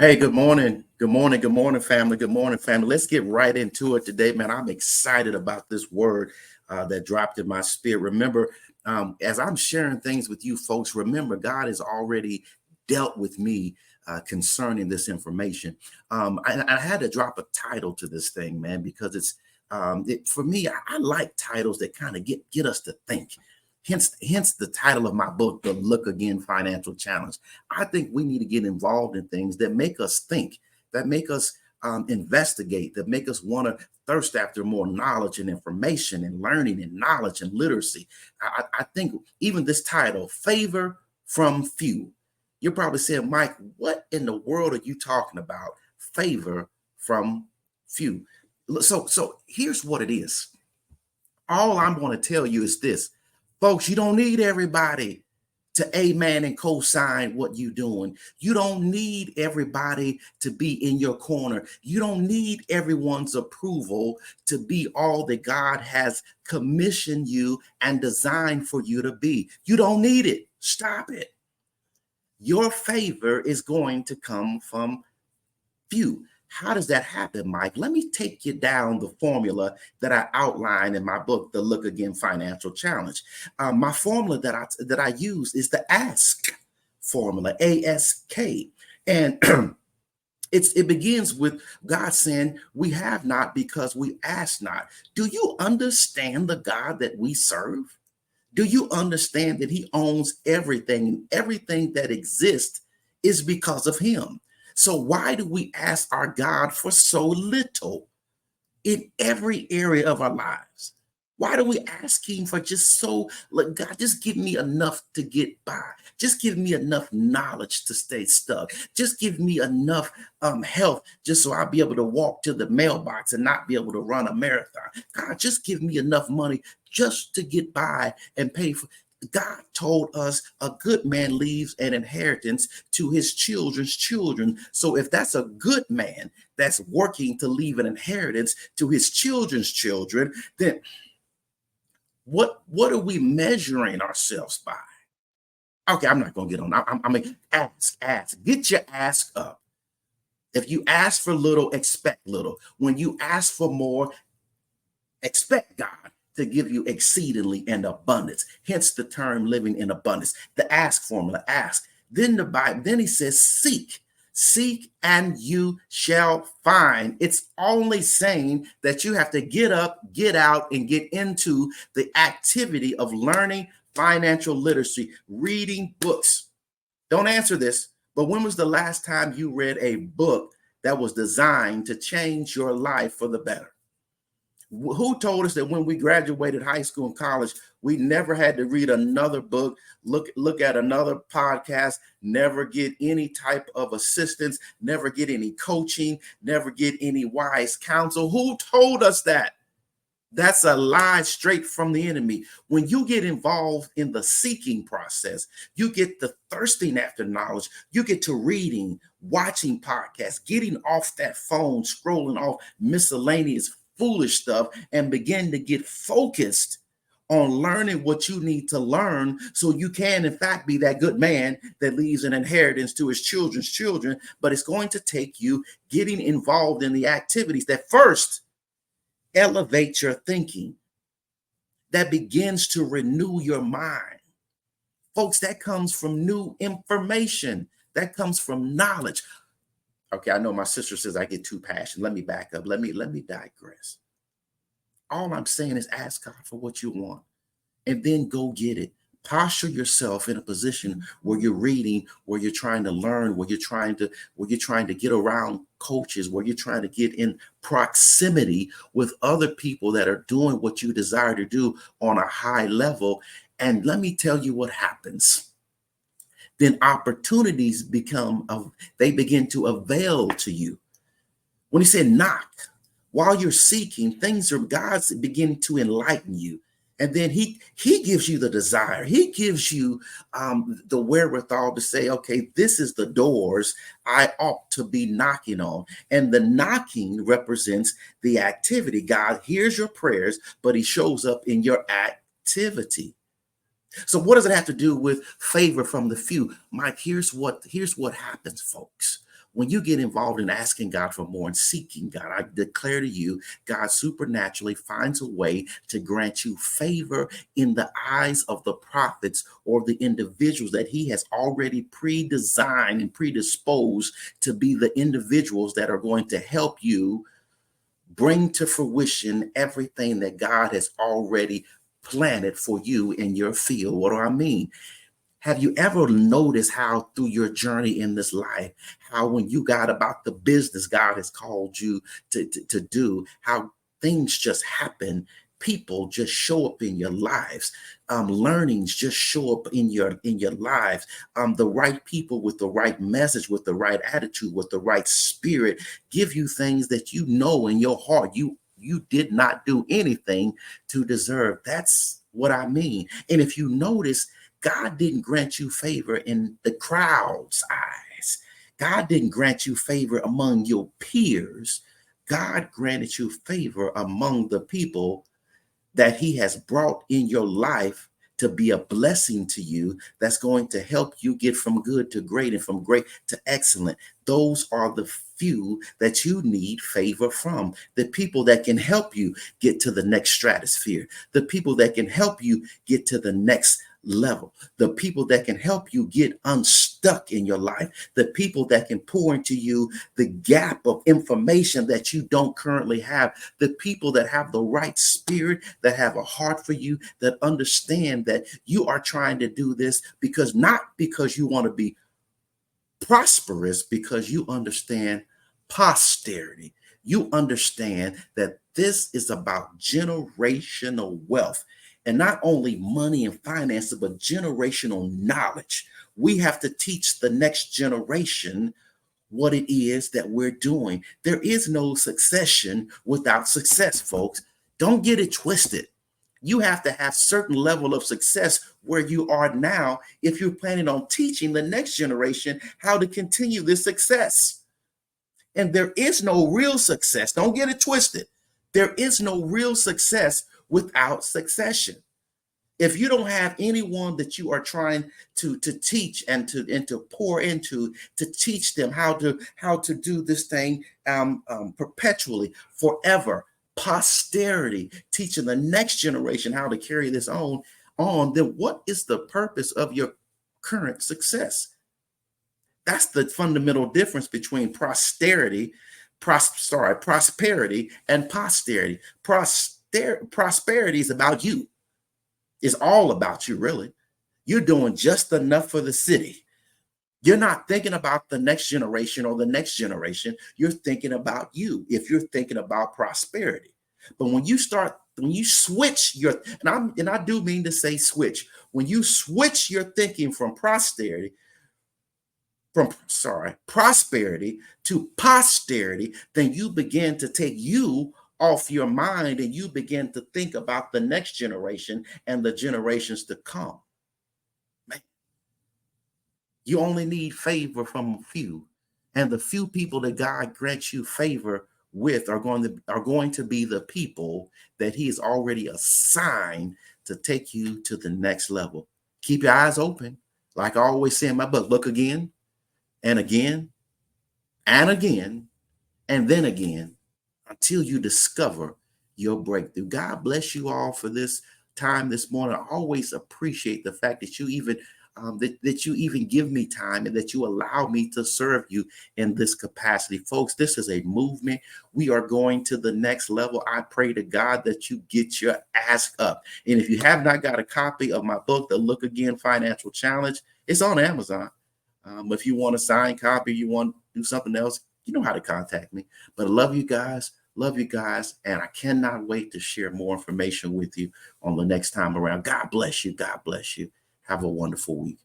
Hey, good morning. Good morning. Good morning, family. Good morning, family. Let's get right into it today, man. I'm excited about this word that dropped in my spirit. Remember, as I'm sharing things with you folks, remember, God has already dealt with me concerning this information. I had to drop a title to this thing, man, because for me, I like titles that kind of get us to think. Hence the title of my book, The Look Again Financial Challenge. I think we need to get involved in things that make us think, that make us investigate, that make us want to thirst after more knowledge and information and learning and knowledge and literacy. I think even this title, Favor from Few, you're probably saying, Mike, what in the world are you talking about? Favor from few. So here's what it is. All I'm going to tell you is this, folks, you don't need everybody to amen and co-sign what you're doing. You don't need everybody to be in your corner. You don't need everyone's approval to be all that God has commissioned you and designed for you to be. You don't need it. Stop it. Your favor is going to come from few. How does that happen, Mike? Let me take you down the formula that I outlined in my book, The Look Again Financial Challenge. My formula that I use is the ASK formula, ASK, and it begins with God saying, "We have not because we ask not." Do you understand the God that we serve? Do you understand that He owns everything? Everything that exists is because of Him. So why do we ask our God for so little in every area of our lives? Why do we ask Him for just so, like, God, just give me enough to get by. Just give me enough knowledge to stay stuck. Just give me enough health just so I'll be able to walk to the mailbox and not be able to run a marathon. God, just give me enough money just to get by and pay for. God told us a good man leaves an inheritance to his children's children. So if that's a good man that's working to leave an inheritance to his children's children, then what are we measuring ourselves by? Okay, I'm not going to get on. I mean, ask, get your ask up. If you ask for little, expect little. When you ask for more, expect God to give you exceedingly and abundance. Hence the term living in abundance. The ask formula, ask. Then the Bible, then he says, seek. Seek and you shall find. It's only saying that you have to get up, get out, and get into the activity of learning financial literacy, reading books. Don't answer this, but when was the last time you read a book that was designed to change your life for the better? Who told us that when we graduated high school and college, we never had to read another book, look at another podcast, never get any type of assistance, never get any coaching, never get any wise counsel? Who told us that? That's a lie straight from the enemy. When you get involved in the seeking process, you get the thirsting after knowledge, you get to reading, watching podcasts, getting off that phone, scrolling off miscellaneous foolish stuff, and begin to get focused on learning what you need to learn so you can, in fact, be that good man that leaves an inheritance to his children's children. But it's going to take you getting involved in the activities that first elevate your thinking, that begins to renew your mind. Folks, that comes from new information, that comes from knowledge. Okay, I know my sister says I get too passionate. Let me back up. Let me digress. All I'm saying is ask God for what you want and then go get it. Posture yourself in a position where you're reading, where you're trying to learn, where you're trying to get around coaches, where you're trying to get in proximity with other people that are doing what you desire to do on a high level. And let me tell you what happens. Then opportunities they begin to avail to you. When he said knock, while you're seeking, God's begin to enlighten you. And then he gives you the desire. He gives you the wherewithal to say, okay, this is the doors I ought to be knocking on. And the knocking represents the activity. God hears your prayers, but he shows up in your activity. So what does it have to do with favor from the few? Mike, here's what happens, folks. When you get involved in asking God for more and seeking God, I declare to you, God supernaturally finds a way to grant you favor in the eyes of the prophets or the individuals that he has already pre-designed and predisposed to be the individuals that are going to help you bring to fruition everything that God has already planted for you in your field. What do I mean? Have you ever noticed how through your journey in this life, how when you got about the business God has called you to do, how things just happen, people just show up in your lives, learnings just show up in your lives, the right people with the right message, with the right attitude, with the right spirit, give you things that you know in your heart you did not do anything to deserve. That's what I mean. And if you notice, God didn't grant you favor in the crowd's eyes. God didn't grant you favor among your peers. God granted you favor among the people that he has brought in your life to be a blessing to you, that's going to help you get from good to great and from great to excellent. Those are the few that you need favor from. The people that can help you get to the next stratosphere, the people that can help you get to the next level, the people that can help you get unstuck in your life, the people that can pour into you the gap of information that you don't currently have, the people that have the right spirit, that have a heart for you, that understand that you are trying to do this because not because you want to be prosperous, because you understand posterity. You understand that this is about generational wealth, and not only money and finances, but generational knowledge. We have to teach the next generation what it is that we're doing. There is no succession without success, folks. Don't get it twisted. You have to have certain level of success where you are now if you're planning on teaching the next generation how to continue this success. And there is no real success. Don't get it twisted. There is no real success without succession. If you don't have anyone that you are trying to teach and to pour into, to teach them how to do this thing perpetually, forever, posterity, teaching the next generation how to carry this on, then what is the purpose of your current success? That's the fundamental difference between prosperity and posterity. Prosperity is about you. It's all about you, really. You're doing just enough for the city. You're not thinking about the next generation or the next generation. You're thinking about you if you're thinking about prosperity. But when you switch and I do mean to say switch, when you switch your thinking from prosperity to posterity, then you begin to take you off your mind and you begin to think about the next generation and the generations to come. Man, you only need favor from a few, and the few people that God grants you favor with are going to be the people that he has already assigned to take you to the next level. Keep your eyes open. Like I always say in my book, look again and again and again and then again until you discover your breakthrough. God bless you all for this time this morning. I always appreciate the fact that you even that you even give me time and that you allow me to serve you in this capacity. Folks, this is a movement. We are going to the next level. I pray to God that you get your ass up. And if you have not got a copy of my book, The Look Again Financial Challenge, it's on Amazon. If you want a signed copy, you want to do something else, you know how to contact me. But I love you guys. Love you guys. And I cannot wait to share more information with you on the next time around. God bless you. God bless you. Have a wonderful week.